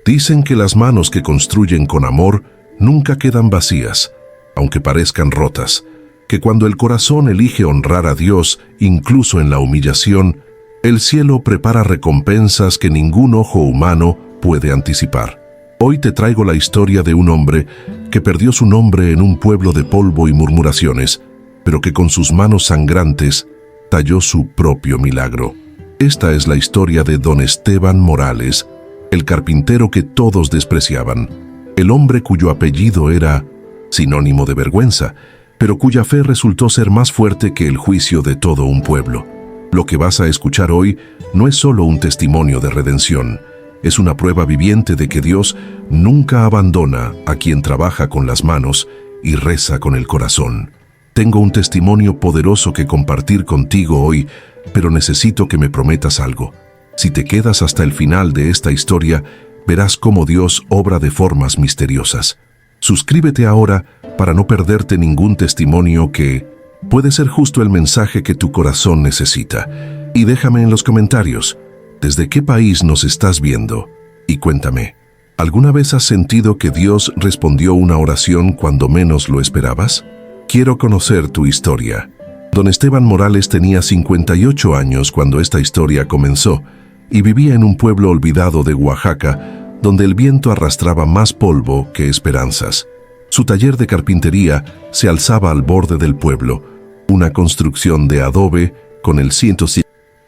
Dicen que las manos que construyen con amor nunca quedan vacías, aunque parezcan rotas, que cuando el corazón elige honrar a Dios, incluso en la humillación, el cielo prepara recompensas que ningún ojo humano puede anticipar. Hoy te traigo la historia de un hombre que perdió su nombre en un pueblo de polvo y murmuraciones, pero que con sus manos sangrantes talló su propio milagro. Esta es la historia de don Esteban Morales, el carpintero que todos despreciaban, el hombre cuyo apellido era sinónimo de vergüenza, pero cuya fe resultó ser más fuerte que el juicio de todo un pueblo. Lo que vas a escuchar hoy no es solo un testimonio de redención, es una prueba viviente de que Dios nunca abandona a quien trabaja con las manos y reza con el corazón. Tengo un testimonio poderoso que compartir contigo hoy, pero necesito que me prometas algo. Si te quedas hasta el final de esta historia, verás cómo Dios obra de formas misteriosas. Suscríbete ahora para no perderte ningún testimonio que puede ser justo el mensaje que tu corazón necesita. Y déjame en los comentarios, ¿desde qué país nos estás viendo? Y cuéntame, ¿alguna vez has sentido que Dios respondió una oración cuando menos lo esperabas? Quiero conocer tu historia. Don Esteban Morales tenía 58 años cuando esta historia comenzó y vivía en un pueblo olvidado de Oaxaca, donde el viento arrastraba más polvo que esperanzas. Su taller de carpintería se alzaba al borde del pueblo, una construcción de adobe con el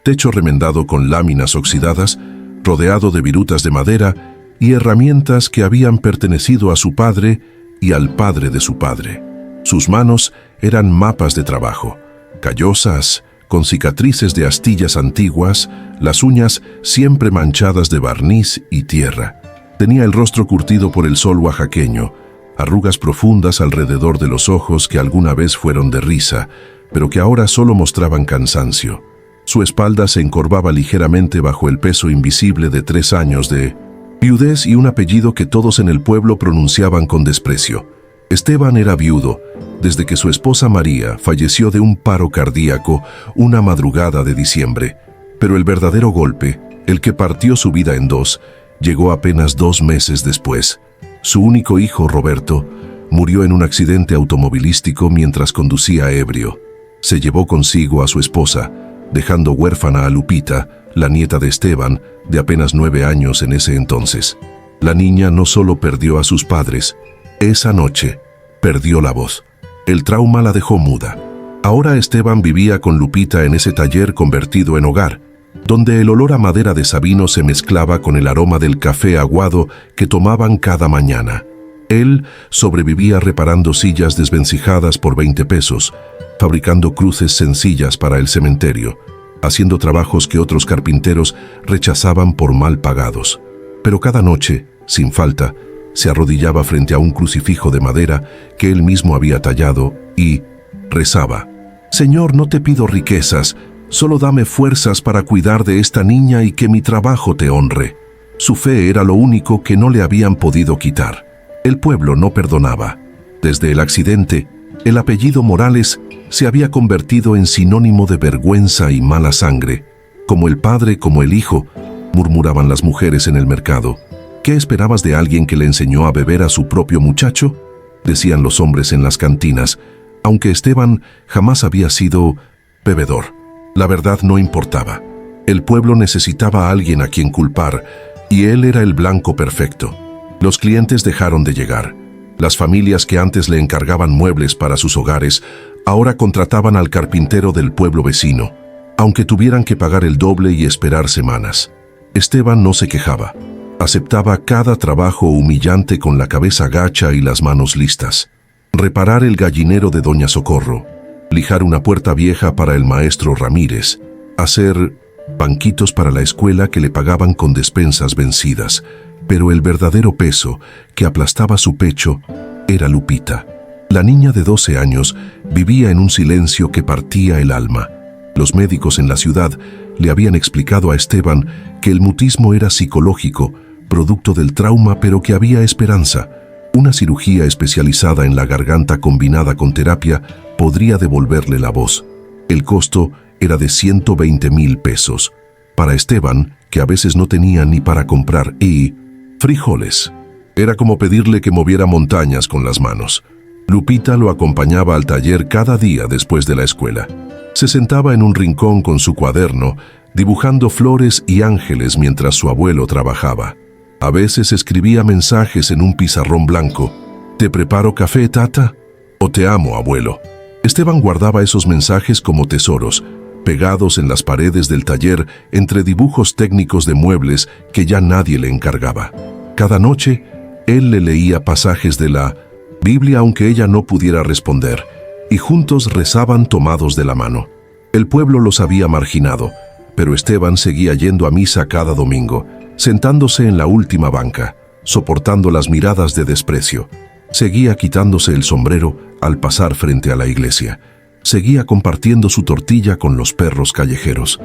techo remendado con láminas oxidadas, rodeado de virutas de madera y herramientas que habían pertenecido a su padre y al padre de su padre. Sus manos eran mapas de trabajo, callosas, con cicatrices de astillas antiguas, las uñas siempre manchadas de barniz y tierra. Tenía el rostro curtido por el sol oaxaqueño, arrugas profundas alrededor de los ojos que alguna vez fueron de risa, pero que ahora solo mostraban cansancio. Su espalda se encorvaba ligeramente bajo el peso invisible de 3 años de viudez y un apellido que todos en el pueblo pronunciaban con desprecio. Esteban era viudo desde que su esposa María falleció de un paro cardíaco una madrugada de diciembre, pero el verdadero golpe, el que partió su vida en dos, llegó apenas 2 meses después. Su único hijo, Roberto, murió en un accidente automovilístico mientras conducía ebrio. Se llevó consigo a su esposa, dejando huérfana a Lupita, la nieta de Esteban, de apenas 9 años en ese entonces. La niña no solo perdió a sus padres, esa noche perdió la voz. El trauma la dejó muda. Ahora Esteban vivía con Lupita en ese taller convertido en hogar, donde el olor a madera de sabino se mezclaba con el aroma del café aguado que tomaban cada mañana. Él sobrevivía reparando sillas desvencijadas por 20 pesos, fabricando cruces sencillas para el cementerio, haciendo trabajos que otros carpinteros rechazaban por mal pagados. Pero cada noche, sin falta, se arrodillaba frente a un crucifijo de madera que él mismo había tallado y rezaba: «Señor, no te pido riquezas, solo dame fuerzas para cuidar de esta niña y que mi trabajo te honre». Su fe era lo único que no le habían podido quitar. El pueblo no perdonaba. Desde el accidente, el apellido Morales se había convertido en sinónimo de vergüenza y mala sangre. Como el padre, como el hijo, murmuraban las mujeres en el mercado. ¿Qué esperabas de alguien que le enseñó a beber a su propio muchacho?, decían los hombres en las cantinas, aunque Esteban jamás había sido bebedor. La verdad no importaba. El pueblo necesitaba a alguien a quien culpar, y él era el blanco perfecto. Los clientes dejaron de llegar. Las familias que antes le encargaban muebles para sus hogares, ahora contrataban al carpintero del pueblo vecino, aunque tuvieran que pagar el doble y esperar semanas. Esteban no se quejaba. Aceptaba cada trabajo humillante con la cabeza gacha y las manos listas. Reparar el gallinero de Doña Socorro, lijar una puerta vieja para el maestro Ramírez, hacer banquitos para la escuela que le pagaban con despensas vencidas. Pero el verdadero peso que aplastaba su pecho era Lupita. La niña de 12 años vivía en un silencio que partía el alma. Los médicos en la ciudad le habían explicado a Esteban que el mutismo era psicológico, producto del trauma, pero que había esperanza. Una cirugía especializada en la garganta combinada con terapia podría devolverle la voz. El costo era de 120,000 pesos. Para Esteban, que a veces no tenía ni para comprar, y Frijoles. Era como pedirle que moviera montañas con las manos. Lupita lo acompañaba al taller cada día después de la escuela. Se sentaba en un rincón con su cuaderno, dibujando flores y ángeles mientras su abuelo trabajaba. A veces escribía mensajes en un pizarrón blanco. «¿Te preparo café, tata?» o «Te amo, abuelo». Esteban guardaba esos mensajes como tesoros, pegados en las paredes del taller entre dibujos técnicos de muebles que ya nadie le encargaba. Cada noche, él le leía pasajes de la Biblia aunque ella no pudiera responder, y juntos rezaban tomados de la mano. El pueblo los había marginado, pero Esteban seguía yendo a misa cada domingo, sentándose en la última banca, soportando las miradas de desprecio. Seguía quitándose el sombrero al pasar frente a la iglesia. Seguía compartiendo su tortilla con los perros callejeros.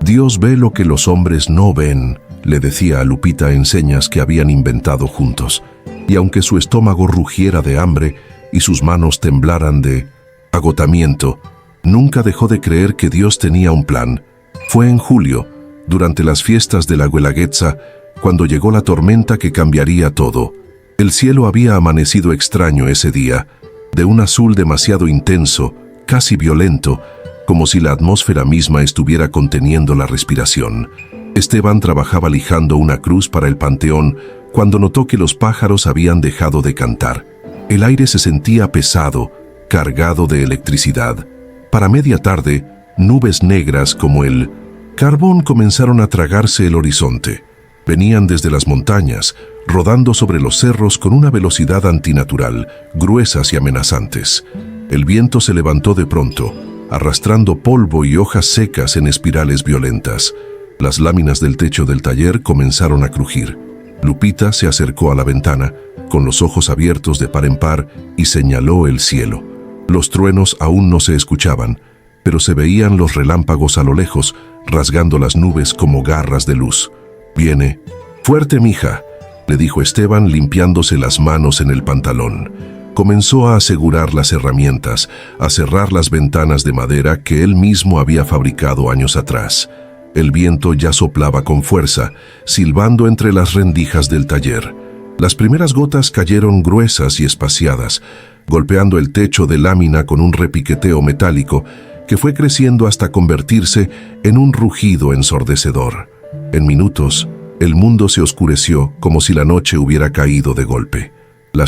«Dios ve lo que los hombres no ven», le decía a Lupita en señas que habían inventado juntos. Y aunque su estómago rugiera de hambre y sus manos temblaran de agotamiento, nunca dejó de creer que Dios tenía un plan. Fue en julio, durante las fiestas de la Guelaguetza, cuando llegó la tormenta que cambiaría todo. El cielo había amanecido extraño ese día, de un azul demasiado intenso, casi violento, como si la atmósfera misma estuviera conteniendo la respiración. Esteban trabajaba lijando una cruz para el panteón cuando notó que los pájaros habían dejado de cantar. El aire se sentía pesado, cargado de electricidad. Para media tarde, nubes negras como el carbón comenzaron a tragarse el horizonte. Venían desde las montañas, rodando sobre los cerros con una velocidad antinatural, gruesas y amenazantes. El viento se levantó de pronto, arrastrando polvo y hojas secas en espirales violentas. Las láminas del techo del taller comenzaron a crujir. Lupita se acercó a la ventana, con los ojos abiertos de par en par, y señaló el cielo. Los truenos aún no se escuchaban, pero se veían los relámpagos a lo lejos, rasgando las nubes como garras de luz. «Viene. Fuerte, mija», le dijo Esteban, limpiándose las manos en el pantalón. Comenzó a asegurar las herramientas, a cerrar las ventanas de madera que él mismo había fabricado años atrás. El viento ya soplaba con fuerza, silbando entre las rendijas del taller. Las primeras gotas cayeron gruesas y espaciadas, golpeando el techo de lámina con un repiqueteo metálico que fue creciendo hasta convertirse en un rugido ensordecedor. En minutos, el mundo se oscureció como si la noche hubiera caído de golpe. La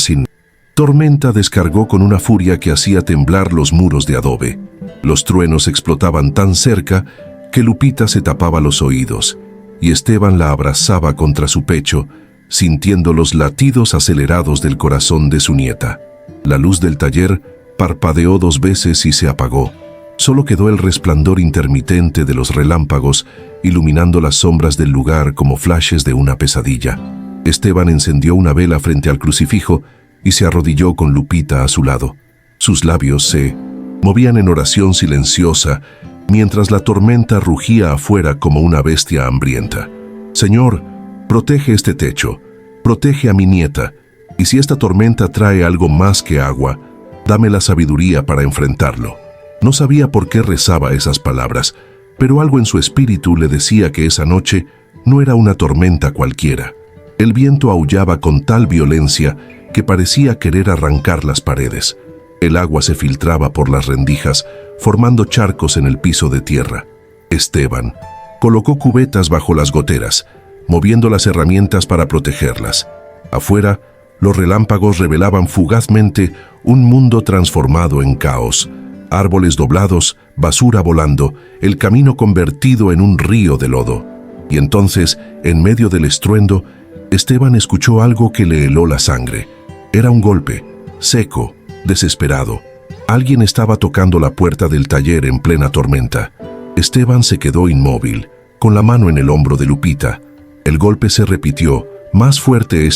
tormenta descargó con una furia que hacía temblar los muros de adobe. Los truenos explotaban tan cerca que Lupita se tapaba los oídos, y Esteban la abrazaba contra su pecho, sintiendo los latidos acelerados del corazón de su nieta. La luz del taller parpadeó 2 veces y se apagó. Solo quedó el resplandor intermitente de los relámpagos, iluminando las sombras del lugar como flashes de una pesadilla. Esteban encendió una vela frente al crucifijo y se arrodilló con Lupita a su lado. Sus labios se movían en oración silenciosa, mientras la tormenta rugía afuera como una bestia hambrienta. «Señor, protege este techo, protege a mi nieta, y si esta tormenta trae algo más que agua, dame la sabiduría para enfrentarlo». No sabía por qué rezaba esas palabras, pero algo en su espíritu le decía que esa noche no era una tormenta cualquiera. El viento aullaba con tal violencia que parecía querer arrancar las paredes. El agua se filtraba por las rendijas, formando charcos en el piso de tierra. Esteban colocó cubetas bajo las goteras, moviendo las herramientas para protegerlas. Afuera, los relámpagos revelaban fugazmente un mundo transformado en caos. Árboles doblados, basura volando, el camino convertido en un río de lodo. Y entonces, en medio del estruendo, Esteban escuchó algo que le heló la sangre. Era un golpe, seco, desesperado. Alguien estaba tocando la puerta del taller en plena tormenta. Esteban se quedó inmóvil, con la mano en el hombro de Lupita. El golpe se repitió, más fuerte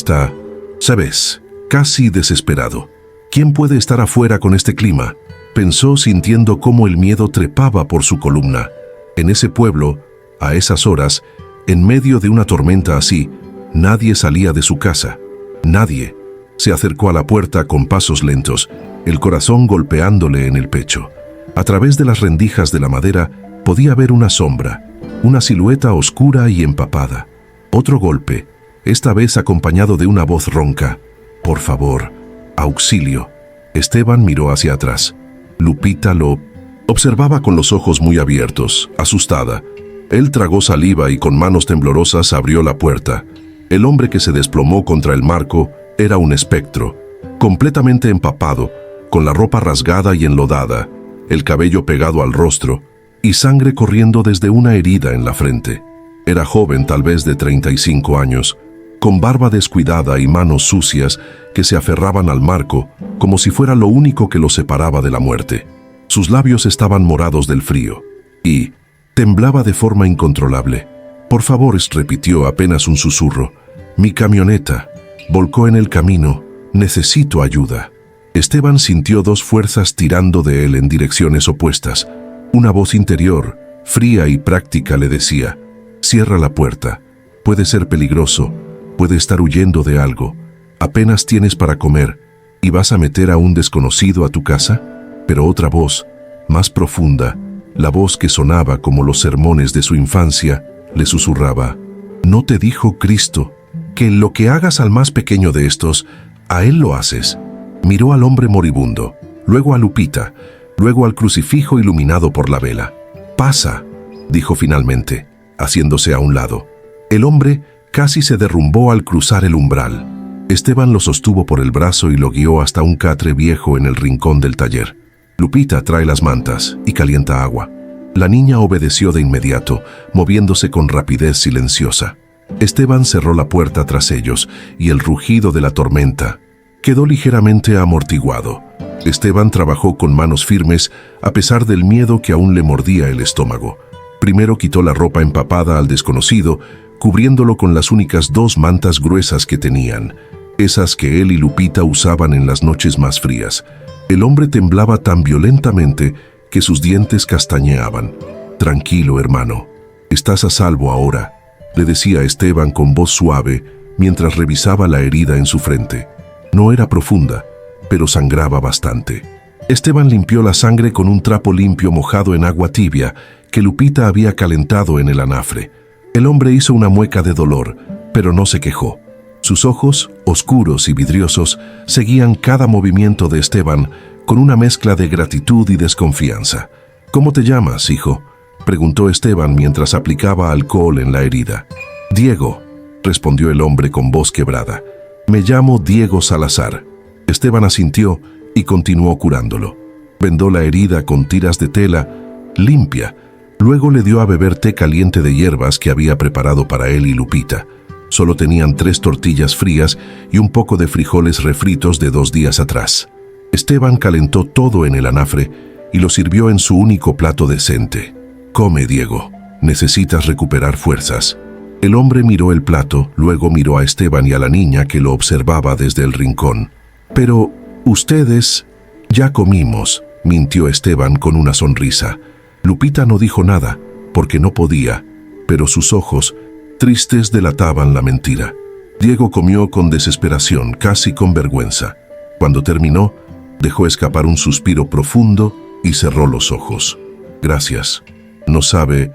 ¿sabes? Casi desesperado. ¿Quién puede estar afuera con este clima?, pensó, sintiendo cómo el miedo trepaba por su columna. En ese pueblo, a esas horas, en medio de una tormenta así, nadie salía de su casa. Nadie. Se acercó a la puerta con pasos lentos, el corazón golpeándole en el pecho. A través de las rendijas de la madera podía ver una sombra, una silueta oscura y empapada. Otro golpe. esta vez acompañado de una voz ronca. «Por favor, auxilio». Esteban miró hacia atrás. Lupita lo observaba con los ojos muy abiertos, asustada. Él tragó saliva y con manos temblorosas abrió la puerta. El hombre que se desplomó contra el marco era un espectro, completamente empapado, con la ropa rasgada y enlodada, el cabello pegado al rostro y sangre corriendo desde una herida en la frente. Era joven, tal vez de 35 años, con barba descuidada y manos sucias que se aferraban al marco como si fuera lo único que lo separaba de la muerte. Sus labios estaban morados del frío y temblaba de forma incontrolable. «Por favor», repitió apenas un susurro. «Mi camioneta volcó en el camino. Necesito ayuda». Esteban sintió dos fuerzas tirando de él en direcciones opuestas. Una voz interior, fría y práctica, le decía: «Cierra la puerta. Puede ser peligroso. Puede estar huyendo de algo. Apenas tienes para comer. ¿Y vas a meter a un desconocido a tu casa?». Pero otra voz, más profunda, la voz que sonaba como los sermones de su infancia, le susurraba: «¿No te dijo Cristo que lo que hagas al más pequeño de estos, a él lo haces?». Miró al hombre moribundo, luego a Lupita, luego al crucifijo iluminado por la vela. «Pasa», dijo finalmente, haciéndose a un lado. El hombre casi se derrumbó al cruzar el umbral. Esteban lo sostuvo por el brazo y lo guió hasta un catre viejo en el rincón del taller. «Lupita, trae las mantas y calienta agua». La niña obedeció de inmediato, moviéndose con rapidez silenciosa. Esteban cerró la puerta tras ellos y el rugido de la tormenta quedó ligeramente amortiguado. Esteban trabajó con manos firmes a pesar del miedo que aún le mordía el estómago. Primero quitó la ropa empapada al desconocido, cubriéndolo con las únicas dos mantas gruesas que tenían, esas que él y Lupita usaban en las noches más frías. El hombre temblaba tan violentamente que sus dientes castañeaban. «Tranquilo, hermano. Estás a salvo ahora», le decía Esteban con voz suave mientras revisaba la herida en su frente. No era profunda, pero sangraba bastante. Esteban limpió la sangre con un trapo limpio mojado en agua tibia que Lupita había calentado en el anafre. El hombre hizo una mueca de dolor, pero no se quejó. Sus ojos, oscuros y vidriosos, seguían cada movimiento de Esteban con una mezcla de gratitud y desconfianza. «¿Cómo te llamas, hijo?», preguntó Esteban mientras aplicaba alcohol en la herida. «Diego», respondió el hombre con voz quebrada. «Me llamo Diego Salazar». Esteban asintió y continuó curándolo. Vendó la herida con tiras de tela limpia. Luego le dio a beber té caliente de hierbas que había preparado para él y Lupita. Solo tenían 3 tortillas frías y un poco de frijoles refritos de 2 días atrás. Esteban calentó todo en el anafre y lo sirvió en su único plato decente. «Come, Diego. Necesitas recuperar fuerzas». El hombre miró el plato, luego miró a Esteban y a la niña que lo observaba desde el rincón. «Pero ustedes...». «Ya comimos», mintió Esteban con una sonrisa. Lupita no dijo nada, porque no podía, pero sus ojos, tristes, delataban la mentira. Diego comió con desesperación, casi con vergüenza. Cuando terminó, dejó escapar un suspiro profundo y cerró los ojos. «Gracias. No sabe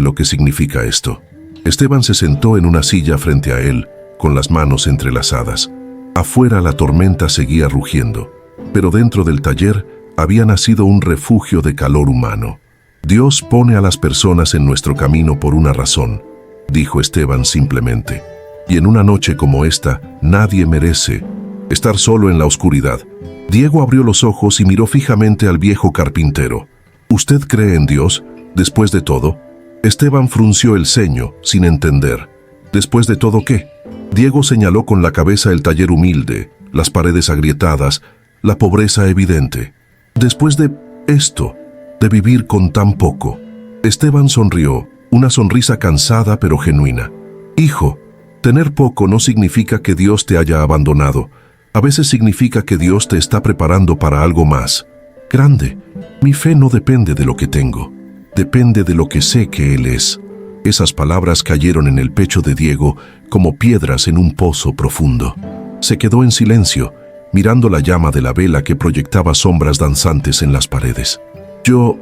lo que significa esto». Esteban se sentó en una silla frente a él, con las manos entrelazadas. Afuera la tormenta seguía rugiendo, pero dentro del taller había nacido un refugio de calor humano. «Dios pone a las personas en nuestro camino por una razón», dijo Esteban simplemente. «Y en una noche como esta, nadie merece estar solo en la oscuridad». Diego abrió los ojos y miró fijamente al viejo carpintero. «¿Usted cree en Dios, después de todo?». Esteban frunció el ceño, sin entender. «¿Después de todo qué?». Diego señaló con la cabeza el taller humilde, las paredes agrietadas, la pobreza evidente. «Después de esto, de vivir con tan poco». Esteban sonrió, una sonrisa cansada pero genuina. «Hijo, tener poco no significa que Dios te haya abandonado. A veces significa que Dios te está preparando para algo más grande. Mi fe no depende de lo que tengo. Depende de lo que sé que Él es». Esas palabras cayeron en el pecho de Diego como piedras en un pozo profundo. Se quedó en silencio, mirando la llama de la vela que proyectaba sombras danzantes en las paredes. Yo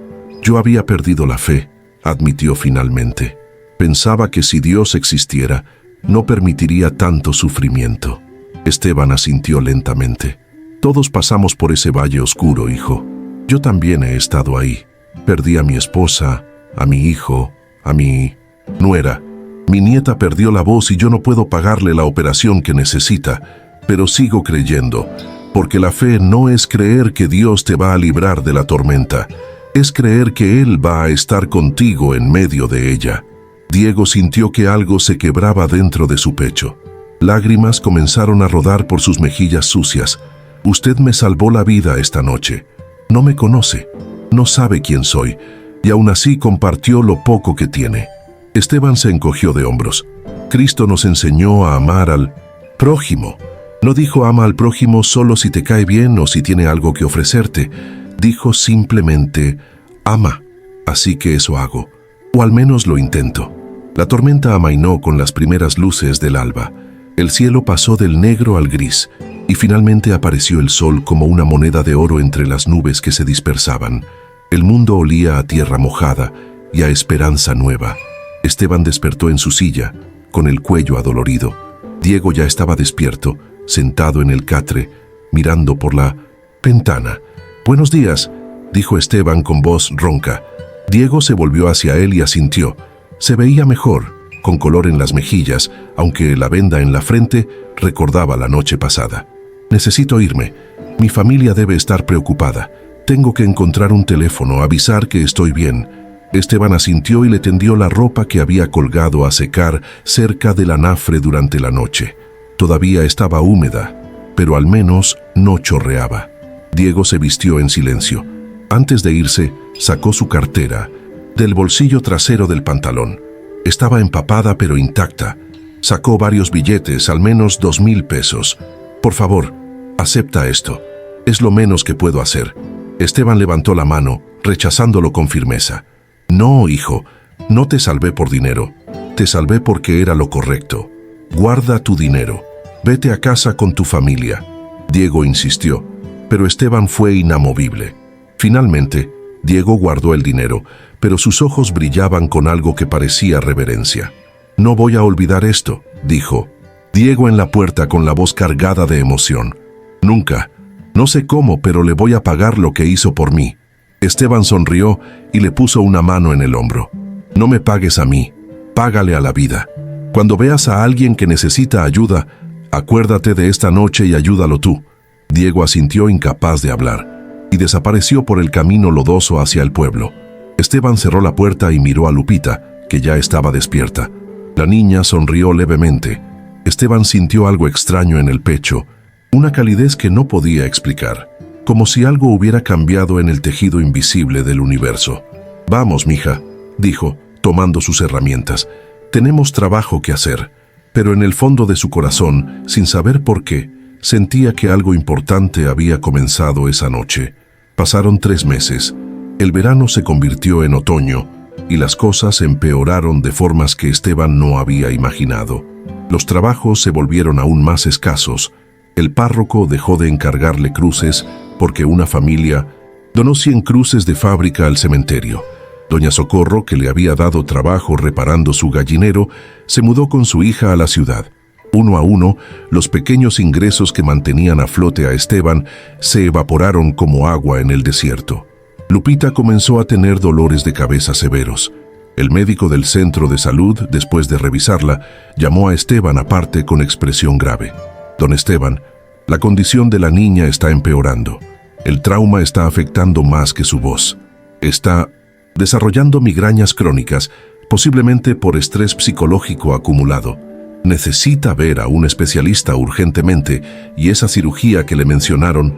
había perdido la fe», admitió finalmente. «Pensaba que si Dios existiera, No permitiría tanto sufrimiento. Esteban asintió lentamente. Todos pasamos por ese valle oscuro, hijo. Yo también he estado ahí. Perdí a mi esposa, a mi hijo, a mi nuera. Mi nieta perdió la voz y yo no puedo pagarle la operación que necesita, pero sigo creyendo, porque la fe no es creer que Dios te va a librar de la tormenta, es creer que Él va a estar contigo en medio de ella. Diego sintió que algo se quebraba dentro de su pecho. Lágrimas comenzaron a rodar por sus mejillas sucias. Usted me salvó la vida esta noche. No me conoce, no sabe quién soy, y aún así compartió lo poco que tiene. Esteban se encogió de hombros. Cristo nos enseñó a amar al prójimo. No dijo ama al prójimo solo si te cae bien o si tiene algo que ofrecerte. Dijo simplemente ama. Así que eso hago, o al menos lo intento. La tormenta amainó con las primeras luces del alba. El cielo pasó del negro al gris y finalmente apareció el sol como una moneda de oro entre las nubes que se dispersaban. El mundo olía a tierra mojada y a esperanza nueva. Esteban despertó en su silla, con el cuello adolorido. Diego ya estaba despierto, sentado en el catre, mirando por la ventana. «Buenos días», dijo Esteban con voz ronca. Diego se volvió hacia él y asintió. Se veía mejor, con color en las mejillas, aunque la venda en la frente recordaba la noche pasada. «Necesito irme. Mi familia debe estar preocupada. Tengo que encontrar un teléfono, avisar que estoy bien». Esteban asintió y le tendió la ropa que había colgado a secar cerca del anafre durante la noche. Todavía estaba húmeda, pero al menos no chorreaba. Diego se vistió en silencio. Antes de irse, sacó su cartera del bolsillo trasero del pantalón. Estaba empapada pero intacta. Sacó varios billetes, al menos 2,000 pesos. «Por favor, acepta esto. Es lo menos que puedo hacer». Esteban levantó la mano, rechazándolo con firmeza. «No, hijo, no te salvé por dinero. Te salvé porque era lo correcto. Guarda tu dinero. Vete a casa con tu familia». Diego insistió, pero Esteban fue inamovible. Finalmente, Diego guardó el dinero, pero sus ojos brillaban con algo que parecía reverencia. «No voy a olvidar esto», dijo. Diego en la puerta con la voz cargada de emoción. «Nunca. No sé cómo, pero le voy a pagar lo que hizo por mí». Esteban sonrió y le puso una mano en el hombro. «No me pagues a mí, págale a la vida. Cuando veas a alguien que necesita ayuda, acuérdate de esta noche y ayúdalo tú». Diego asintió incapaz de hablar y desapareció por el camino lodoso hacia el pueblo. Esteban cerró la puerta y miró a Lupita, que ya estaba despierta. La niña sonrió levemente. Esteban sintió algo extraño en el pecho, una calidez que no podía explicar, como si algo hubiera cambiado en el tejido invisible del universo. «Vamos, mija», dijo, tomando sus herramientas. «Tenemos trabajo que hacer». Pero en el fondo de su corazón, sin saber por qué, sentía que algo importante había comenzado esa noche. Pasaron 3 meses. El verano se convirtió en otoño y las cosas empeoraron de formas que Esteban no había imaginado. Los trabajos se volvieron aún más escasos. El párroco dejó de encargarle cruces porque una familia donó 100 cruces de fábrica al cementerio. Doña Socorro, que le había dado trabajo reparando su gallinero, se mudó con su hija a la ciudad. Uno a uno, los pequeños ingresos que mantenían a flote a Esteban se evaporaron como agua en el desierto. Lupita comenzó a tener dolores de cabeza severos. El médico del centro de salud, después de revisarla, llamó a Esteban aparte con expresión grave. «Don Esteban, la condición de la niña está empeorando. El trauma está afectando más que su voz. Está desarrollando migrañas crónicas, posiblemente por estrés psicológico acumulado. Necesita ver a un especialista urgentemente y esa cirugía que le mencionaron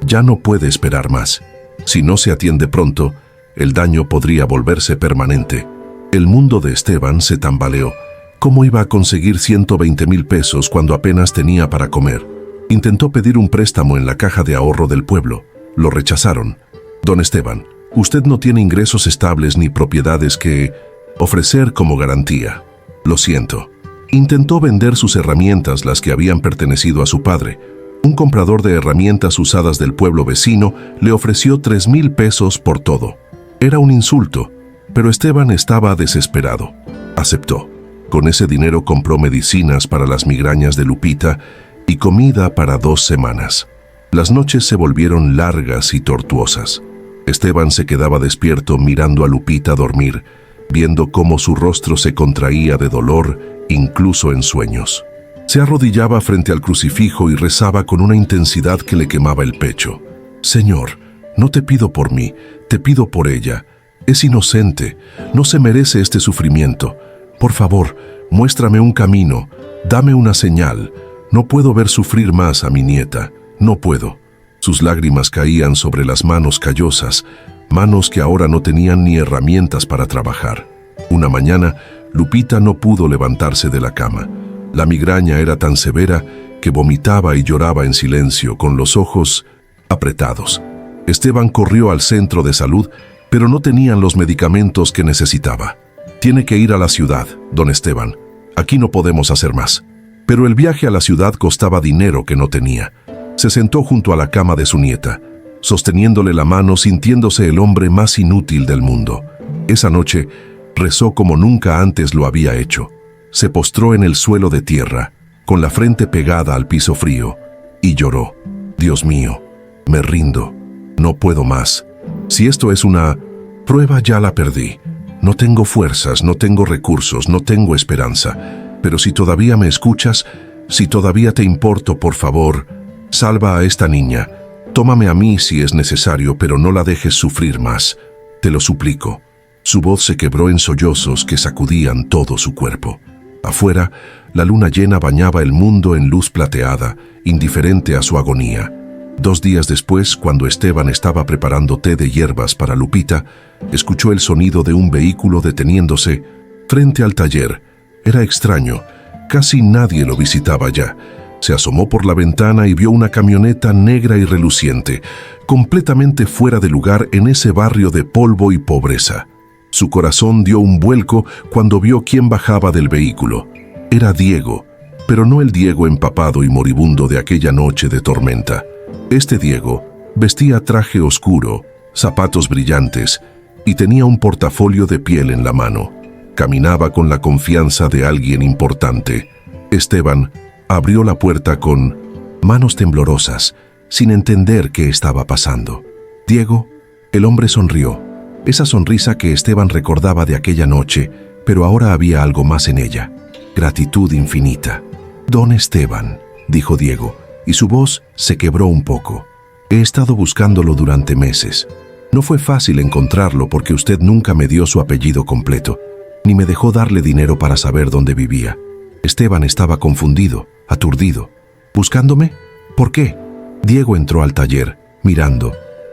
ya no puede esperar más. Si no se atiende pronto, el daño podría volverse permanente». El mundo de Esteban se tambaleó. ¿Cómo iba a conseguir 120,000 pesos cuando apenas tenía para comer? Intentó pedir un préstamo en la caja de ahorro del pueblo. Lo rechazaron. «Don Esteban, usted no tiene ingresos estables ni propiedades que ofrecer como garantía. Lo siento». Intentó vender sus herramientas, las que habían pertenecido a su padre. Un comprador de herramientas usadas del pueblo vecino le ofreció 3,000 pesos por todo. Era un insulto, pero Esteban estaba desesperado. Aceptó. Con ese dinero compró medicinas para las migrañas de Lupita y comida para 2 semanas. Las noches se volvieron largas y tortuosas. Esteban se quedaba despierto mirando a Lupita dormir, viendo cómo su rostro se contraía de dolor, incluso en sueños. Se arrodillaba frente al crucifijo y rezaba con una intensidad que le quemaba el pecho. Señor, no te pido por mí, te pido por ella. Es inocente, no se merece este sufrimiento. Por favor, muéstrame un camino, dame una señal. No puedo ver sufrir más a mi nieta, no puedo. Sus lágrimas caían sobre las manos callosas, manos que ahora no tenían ni herramientas para trabajar. Una mañana, Lupita no pudo levantarse de la cama. La migraña era tan severa que vomitaba y lloraba en silencio, con los ojos apretados. Esteban corrió al centro de salud, pero no tenían los medicamentos que necesitaba. Tiene que ir a la ciudad, don Esteban. Aquí no podemos hacer más. Pero el viaje a la ciudad costaba dinero que no tenía. Se sentó junto a la cama de su nieta, sosteniéndole la mano, sintiéndose el hombre más inútil del mundo. Esa noche rezó como nunca antes lo había hecho. Se postró en el suelo de tierra, con la frente pegada al piso frío, y lloró. Dios mío, me rindo, no puedo más. Si esto es una prueba, ya la perdí. No tengo fuerzas, no tengo recursos, no tengo esperanza. Pero si todavía me escuchas, si todavía te importo, por favor, salva a esta niña. Tómame a mí si es necesario, pero no la dejes sufrir más. Te lo suplico. Su voz se quebró en sollozos que sacudían todo su cuerpo. Afuera, la luna llena bañaba el mundo en luz plateada, indiferente a su agonía. 2 días después, cuando Esteban estaba preparando té de hierbas para Lupita, escuchó el sonido de un vehículo deteniéndose frente al taller. Era extraño, casi nadie lo visitaba ya. Se asomó por la ventana y vio una camioneta negra y reluciente, completamente fuera de lugar en ese barrio de polvo y pobreza. Su corazón dio un vuelco cuando vio quién bajaba del vehículo. Era Diego, pero no el Diego empapado y moribundo de aquella noche de tormenta. Este Diego vestía traje oscuro, zapatos brillantes y tenía un portafolio de piel en la mano. Caminaba con la confianza de alguien importante. Esteban abrió la puerta con manos temblorosas, sin entender qué estaba pasando. Diego, el hombre sonrió. Esa sonrisa que Esteban recordaba de aquella noche, pero ahora había algo más en ella. Gratitud infinita. Don Esteban, dijo Diego, y su voz se quebró un poco. He estado buscándolo durante meses. No fue fácil encontrarlo porque usted nunca me dio su apellido completo, ni me dejó darle dinero para saber dónde vivía. Esteban estaba confundido, aturdido. ¿Buscándome? ¿Por qué? Diego entró al taller, mirando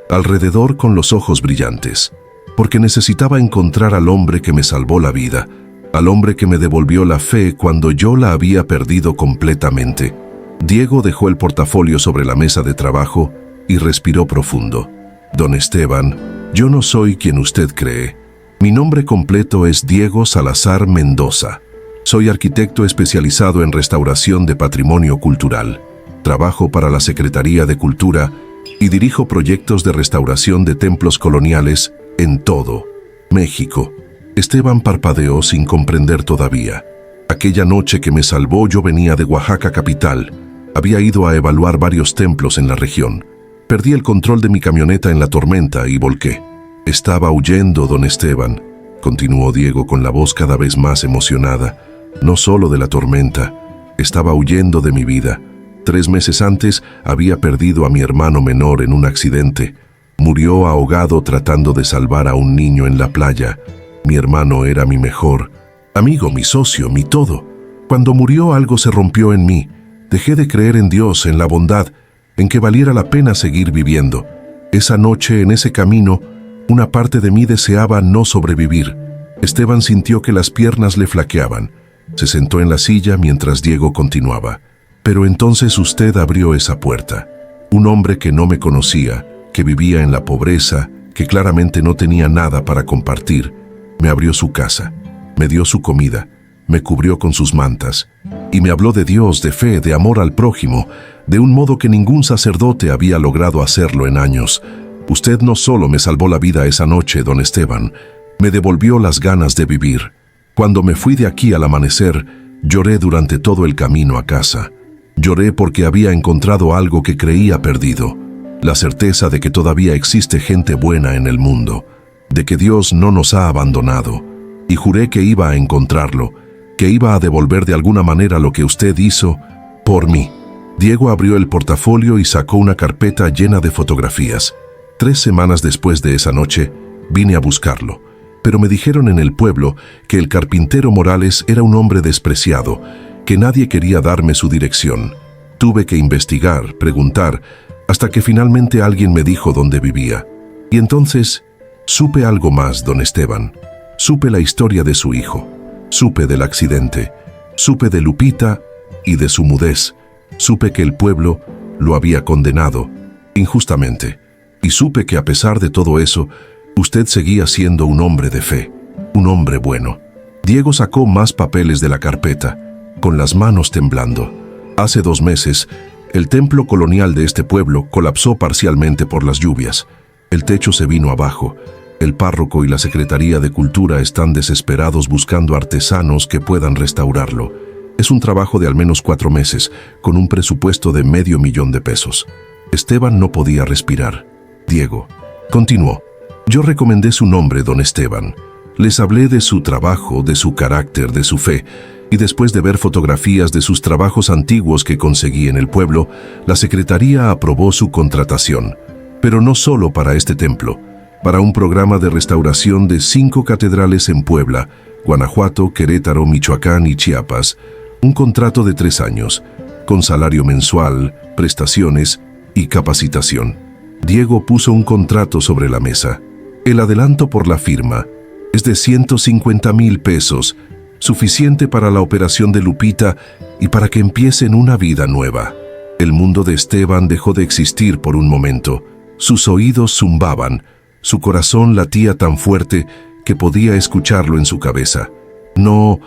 alrededor con los ojos brillantes. Porque necesitaba encontrar al hombre que me salvó la vida, al hombre que me devolvió la fe cuando yo la había perdido completamente. Diego dejó el portafolio sobre la mesa de trabajo y respiró profundo. Don Esteban, yo no soy quien usted cree. Mi nombre completo es Diego Salazar Mendoza. Soy arquitecto especializado en restauración de patrimonio cultural. Trabajo para la Secretaría de Cultura y dirijo proyectos de restauración de templos coloniales en todo México. Esteban parpadeó sin comprender todavía. Aquella noche que me salvó yo venía de Oaxaca capital. Había ido a evaluar varios templos en la región. Perdí el control de mi camioneta en la tormenta y volqué. Estaba huyendo, don Esteban, continuó Diego con la voz cada vez más emocionada. No solo de la tormenta, estaba huyendo de mi vida. 3 meses antes había perdido a mi hermano menor en un accidente. Murió ahogado tratando de salvar a un niño en la playa. Mi hermano era mi mejor amigo, mi socio, mi todo. Cuando murió algo se rompió en mí. Dejé de creer en Dios, en la bondad, en que valiera la pena seguir viviendo. Esa noche, en ese camino, una parte de mí deseaba no sobrevivir. Esteban sintió que las piernas le flaqueaban. Se sentó en la silla mientras Diego continuaba. Pero entonces usted abrió esa puerta. Un hombre que no me conocía, que vivía en la pobreza, que claramente no tenía nada para compartir, me abrió su casa, me dio su comida, me cubrió con sus mantas, y me habló de Dios, de fe, de amor al prójimo, de un modo que ningún sacerdote había logrado hacerlo en años. Usted no solo me salvó la vida esa noche, don Esteban, me devolvió las ganas de vivir. Cuando me fui de aquí al amanecer, lloré durante todo el camino a casa. Lloré porque había encontrado algo que creía perdido, la certeza de que todavía existe gente buena en el mundo, de que Dios no nos ha abandonado, y juré que iba a encontrarlo, que iba a devolver de alguna manera lo que usted hizo por mí. Diego abrió el portafolio y sacó una carpeta llena de fotografías. 3 semanas después de esa noche, vine a buscarlo, pero me dijeron en el pueblo que el carpintero Morales era un hombre despreciado, que nadie quería darme su dirección. Tuve que investigar, preguntar, hasta que finalmente alguien me dijo dónde vivía. Y entonces supe algo más, don Esteban. Supe la historia de su hijo, supe del accidente, supe de Lupita y de su mudez, supe que el pueblo lo había condenado, injustamente, y supe que a pesar de todo eso, usted seguía siendo un hombre de fe, un hombre bueno. Diego sacó más papeles de la carpeta, con las manos temblando. Hace 2 meses, el templo colonial de este pueblo colapsó parcialmente por las lluvias. El techo se vino abajo. El párroco y la Secretaría de Cultura están desesperados buscando artesanos que puedan restaurarlo. Es un trabajo de al menos 4 meses, con un presupuesto de $500,000. Esteban no podía respirar. Diego continuó. Yo recomendé su nombre, don Esteban. Les hablé de su trabajo, de su carácter, de su fe, y después de ver fotografías de sus trabajos antiguos que conseguí en el pueblo, la Secretaría aprobó su contratación. Pero no solo para este templo, para un programa de restauración de 5 catedrales en Puebla, Guanajuato, Querétaro, Michoacán y Chiapas. Un contrato de 3 años, con salario mensual, prestaciones y capacitación. Diego puso un contrato sobre la mesa. El adelanto por la firma es de $150,000, suficiente para la operación de Lupita y para que empiecen una vida nueva. El mundo de Esteban dejó de existir por un momento. Sus oídos zumbaban, su corazón latía tan fuerte que podía escucharlo en su cabeza. No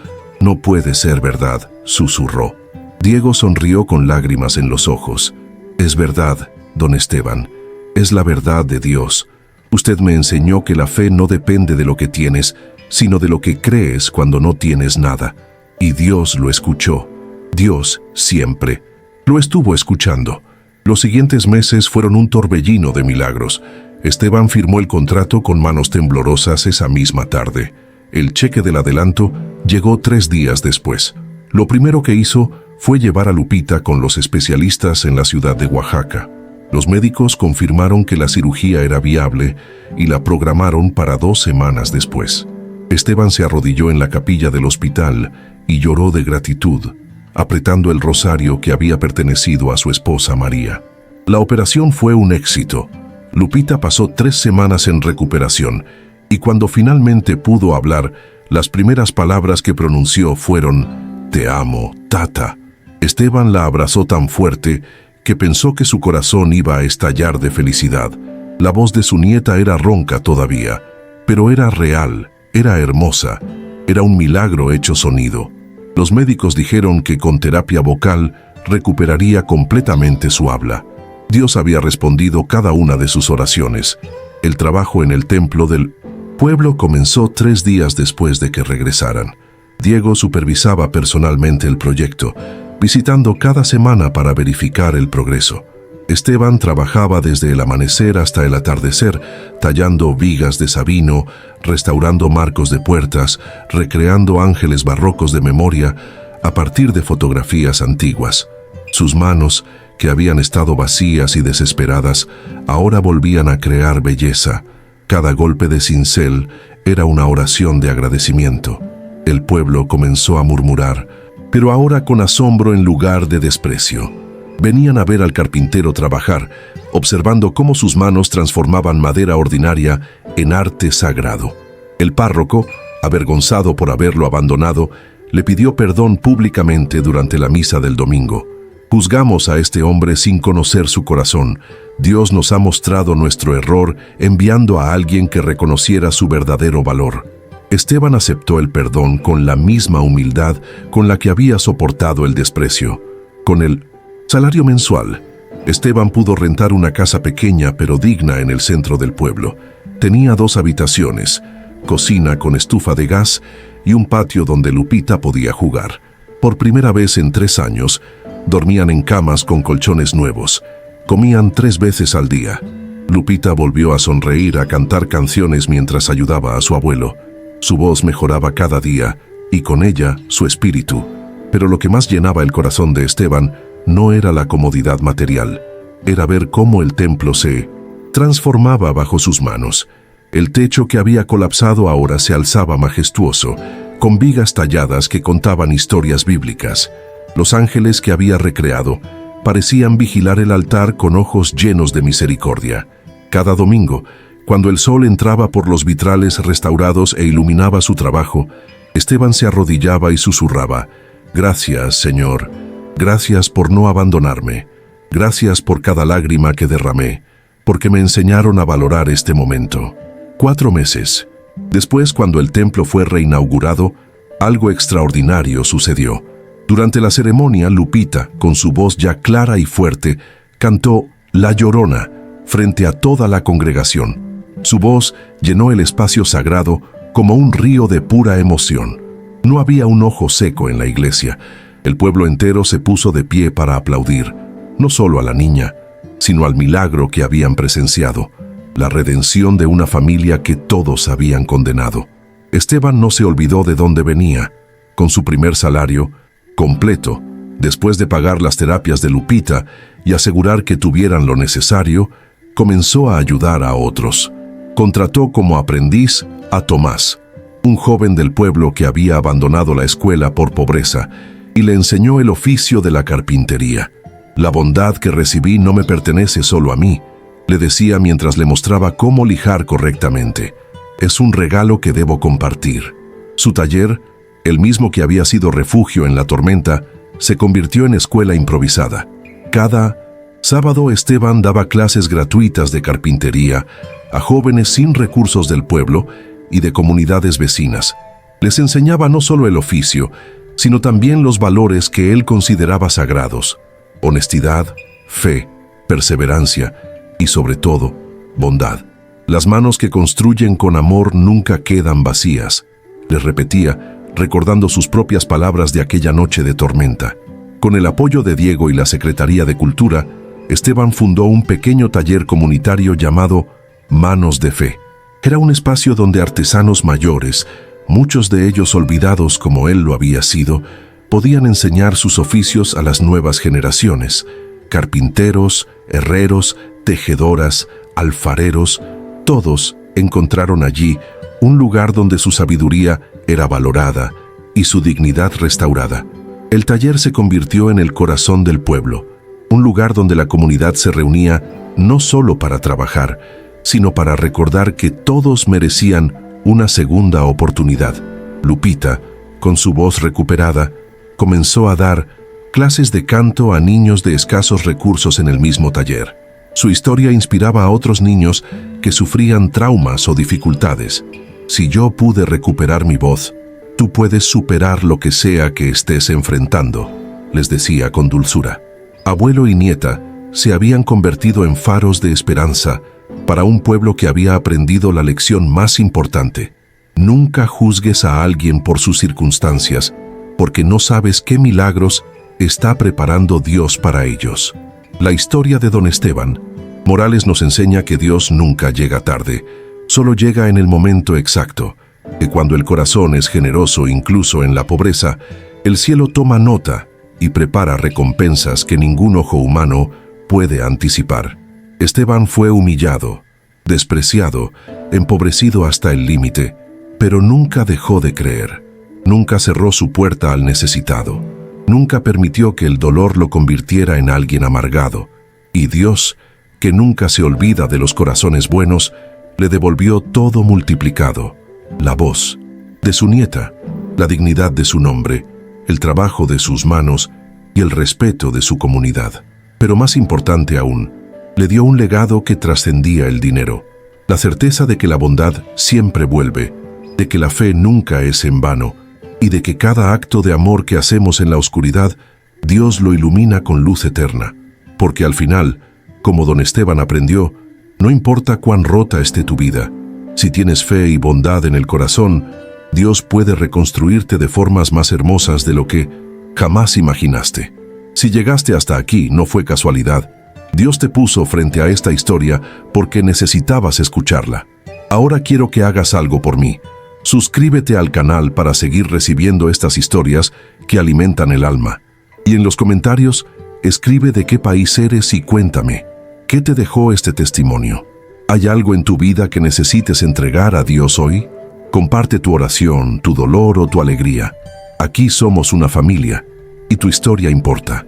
puede ser verdad, susurró. Diego sonrió con lágrimas en los ojos. Es verdad, don Esteban, es la verdad de Dios. Usted me enseñó que la fe no depende de lo que tienes, sino de lo que crees cuando no tienes nada. Y Dios lo escuchó. Dios siempre lo estuvo escuchando. Los siguientes meses fueron un torbellino de milagros. Esteban firmó el contrato con manos temblorosas esa misma tarde. El cheque del adelanto llegó 3 días después. Lo primero que hizo fue llevar a Lupita con los especialistas en la ciudad de Oaxaca. Los médicos confirmaron que la cirugía era viable y la programaron para 2 semanas después. Esteban se arrodilló en la capilla del hospital y lloró de gratitud, apretando el rosario que había pertenecido a su esposa María. La operación fue un éxito. Lupita pasó 3 semanas en recuperación y cuando finalmente pudo hablar, las primeras palabras que pronunció fueron: «Te amo, tata». Esteban la abrazó tan fuerte que pensó que su corazón iba a estallar de felicidad. La voz de su nieta era ronca todavía, pero era real, era hermosa, era un milagro hecho sonido. Los médicos dijeron que con terapia vocal recuperaría completamente su habla. Dios había respondido cada una de sus oraciones. El trabajo en el templo del pueblo comenzó 3 días después de que regresaran. Diego supervisaba personalmente el proyecto, visitando cada semana para verificar el progreso. Esteban trabajaba desde el amanecer hasta el atardecer, tallando vigas de sabino, restaurando marcos de puertas, recreando ángeles barrocos de memoria a partir de fotografías antiguas. Sus manos, que habían estado vacías y desesperadas, ahora volvían a crear belleza. Cada golpe de cincel era una oración de agradecimiento. El pueblo comenzó a murmurar, pero ahora con asombro en lugar de desprecio. Venían a ver al carpintero trabajar, observando cómo sus manos transformaban madera ordinaria en arte sagrado. El párroco, avergonzado por haberlo abandonado, le pidió perdón públicamente durante la misa del domingo. Juzgamos a este hombre sin conocer su corazón. Dios nos ha mostrado nuestro error enviando a alguien que reconociera su verdadero valor. Esteban aceptó el perdón con la misma humildad con la que había soportado el desprecio. Con el salario mensual, Esteban pudo rentar una casa pequeña pero digna en el centro del pueblo. Tenía 2 habitaciones, cocina con estufa de gas y un patio donde Lupita podía jugar. Por primera vez en 3 años, dormían en camas con colchones nuevos. Comían 3 veces al día. Lupita volvió a sonreír, a cantar canciones mientras ayudaba a su abuelo. Su voz mejoraba cada día, y con ella su espíritu. Pero lo que más llenaba el corazón de Esteban no era la comodidad material. Era ver cómo el templo se transformaba bajo sus manos. El techo que había colapsado ahora se alzaba majestuoso, con vigas talladas que contaban historias bíblicas. Los ángeles que había recreado parecían vigilar el altar con ojos llenos de misericordia. Cada domingo, cuando el sol entraba por los vitrales restaurados e iluminaba su trabajo, Esteban se arrodillaba y susurraba: «Gracias, Señor, gracias por no abandonarme, gracias por cada lágrima que derramé, porque me enseñaron a valorar este momento». 4 meses después, cuando el templo fue reinaugurado, algo extraordinario sucedió. Durante la ceremonia, Lupita, con su voz ya clara y fuerte, cantó La Llorona frente a toda la congregación. Su voz llenó el espacio sagrado como un río de pura emoción. No había un ojo seco en la iglesia. El pueblo entero se puso de pie para aplaudir, no solo a la niña, sino al milagro que habían presenciado, la redención de una familia que todos habían condenado. Esteban no se olvidó de dónde venía. Con su primer salario, completo, después de pagar las terapias de Lupita y asegurar que tuvieran lo necesario, comenzó a ayudar a otros. Contrató como aprendiz a Tomás, un joven del pueblo que había abandonado la escuela por pobreza, y le enseñó el oficio de la carpintería. «La bondad que recibí no me pertenece solo a mí», le decía mientras le mostraba cómo lijar correctamente. «Es un regalo que debo compartir». Su taller, el mismo que había sido refugio en la tormenta, se convirtió en escuela improvisada. Cada sábado Esteban daba clases gratuitas de carpintería a jóvenes sin recursos del pueblo y de comunidades vecinas. Les enseñaba no solo el oficio, sino también los valores que él consideraba sagrados: honestidad, fe, perseverancia y, sobre todo, bondad. «Las manos que construyen con amor nunca quedan vacías», les repetía, recordando sus propias palabras de aquella noche de tormenta. Con el apoyo de Diego y la Secretaría de Cultura, Esteban fundó un pequeño taller comunitario llamado Manos de Fe. Era un espacio donde artesanos mayores, muchos de ellos olvidados como él lo había sido, podían enseñar sus oficios a las nuevas generaciones. Carpinteros, herreros, tejedoras, alfareros, todos encontraron allí un lugar donde su sabiduría era valorada y su dignidad restaurada. El taller se convirtió en el corazón del pueblo, un lugar donde la comunidad se reunía no solo para trabajar, sino para recordar que todos merecían una segunda oportunidad. Lupita, con su voz recuperada, comenzó a dar clases de canto a niños de escasos recursos en el mismo taller. Su historia inspiraba a otros niños que sufrían traumas o dificultades. «Si yo pude recuperar mi voz, tú puedes superar lo que sea que estés enfrentando», les decía con dulzura. Abuelo y nieta se habían convertido en faros de esperanza para un pueblo que había aprendido la lección más importante: nunca juzgues a alguien por sus circunstancias, porque no sabes qué milagros está preparando Dios para ellos. La historia de don Esteban Morales nos enseña que Dios nunca llega tarde, solo llega en el momento exacto, que cuando el corazón es generoso incluso en la pobreza, el cielo toma nota y prepara recompensas que ningún ojo humano puede anticipar. Esteban fue humillado, despreciado, empobrecido hasta el límite, pero nunca dejó de creer. Nunca cerró su puerta al necesitado. Nunca permitió que el dolor lo convirtiera en alguien amargado. Y Dios, que nunca se olvida de los corazones buenos, le devolvió todo multiplicado: la voz de su nieta, la dignidad de su nombre, el trabajo de sus manos y el respeto de su comunidad. Pero más importante aún, le dio un legado que trascendía el dinero: la certeza de que la bondad siempre vuelve, de que la fe nunca es en vano y de que cada acto de amor que hacemos en la oscuridad, Dios lo ilumina con luz eterna. Porque al final, como don Esteban aprendió, no importa cuán rota esté tu vida, si tienes fe y bondad en el corazón, Dios puede reconstruirte de formas más hermosas de lo que jamás imaginaste. Si llegaste hasta aquí, no fue casualidad. Dios te puso frente a esta historia porque necesitabas escucharla. Ahora quiero que hagas algo por mí. Suscríbete al canal para seguir recibiendo estas historias que alimentan el alma. Y en los comentarios, escribe de qué país eres y cuéntame, ¿qué te dejó este testimonio? ¿Hay algo en tu vida que necesites entregar a Dios hoy? Comparte tu oración, tu dolor o tu alegría. Aquí somos una familia y tu historia importa.